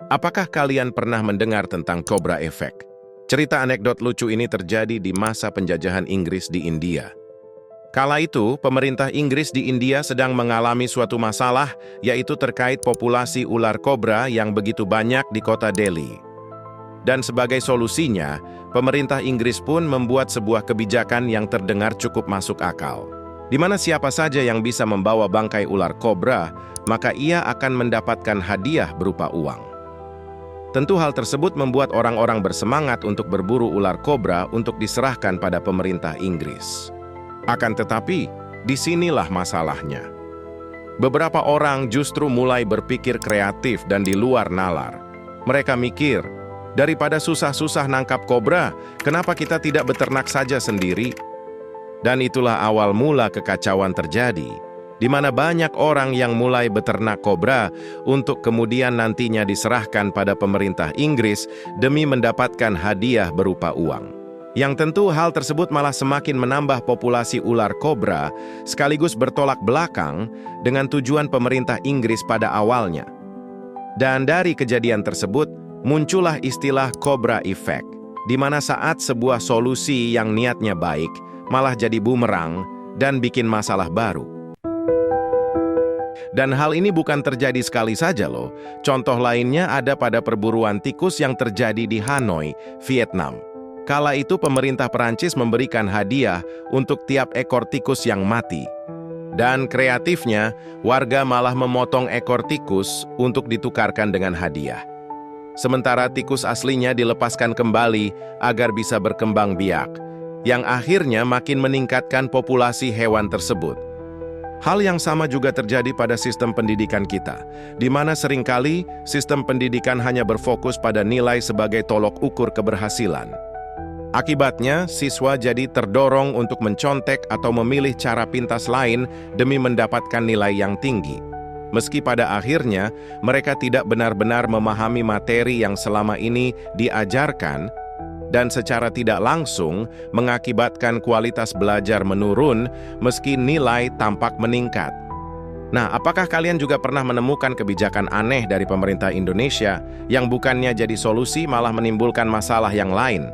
Apakah kalian pernah mendengar tentang Cobra Effect? Cerita anekdot lucu ini terjadi di masa penjajahan Inggris di India. Kala itu, pemerintah Inggris di India sedang mengalami suatu masalah, yaitu terkait populasi ular kobra yang begitu banyak di kota Delhi. Dan sebagai solusinya, pemerintah Inggris pun membuat sebuah kebijakan yang terdengar cukup masuk akal, di mana siapa saja yang bisa membawa bangkai ular kobra, maka ia akan mendapatkan hadiah berupa uang. Tentu hal tersebut membuat orang-orang bersemangat untuk berburu ular kobra untuk diserahkan pada pemerintah Inggris. Akan tetapi, disinilah masalahnya. Beberapa orang justru mulai berpikir kreatif dan di luar nalar. Mereka mikir, daripada susah-susah nangkap kobra, kenapa kita tidak beternak saja sendiri? Dan itulah awal mula kekacauan terjadi, di mana banyak orang yang mulai beternak kobra untuk kemudian nantinya diserahkan pada pemerintah Inggris demi mendapatkan hadiah berupa uang. Yang tentu hal tersebut malah semakin menambah populasi ular kobra, sekaligus bertolak belakang dengan tujuan pemerintah Inggris pada awalnya. Dan dari kejadian tersebut, muncullah istilah Cobra Effect, di mana saat sebuah solusi yang niatnya baik malah jadi bumerang dan bikin masalah baru. Dan hal ini bukan terjadi sekali saja loh. Contoh lainnya ada pada perburuan tikus yang terjadi di Hanoi, Vietnam. Kala itu pemerintah Perancis memberikan hadiah untuk tiap ekor tikus yang mati. Dan kreatifnya, warga malah memotong ekor tikus untuk ditukarkan dengan hadiah. Sementara tikus aslinya dilepaskan kembali agar bisa berkembang biak, yang akhirnya makin meningkatkan populasi hewan tersebut. Hal yang sama juga terjadi pada sistem pendidikan kita, di mana seringkali sistem pendidikan hanya berfokus pada nilai sebagai tolok ukur keberhasilan. Akibatnya, siswa jadi terdorong untuk mencontek atau memilih cara pintas lain demi mendapatkan nilai yang tinggi. Meski pada akhirnya, mereka tidak benar-benar memahami materi yang selama ini diajarkan, dan secara tidak langsung mengakibatkan kualitas belajar menurun meski nilai tampak meningkat. Nah, apakah kalian juga pernah menemukan kebijakan aneh dari pemerintah Indonesia yang bukannya jadi solusi malah menimbulkan masalah yang lain?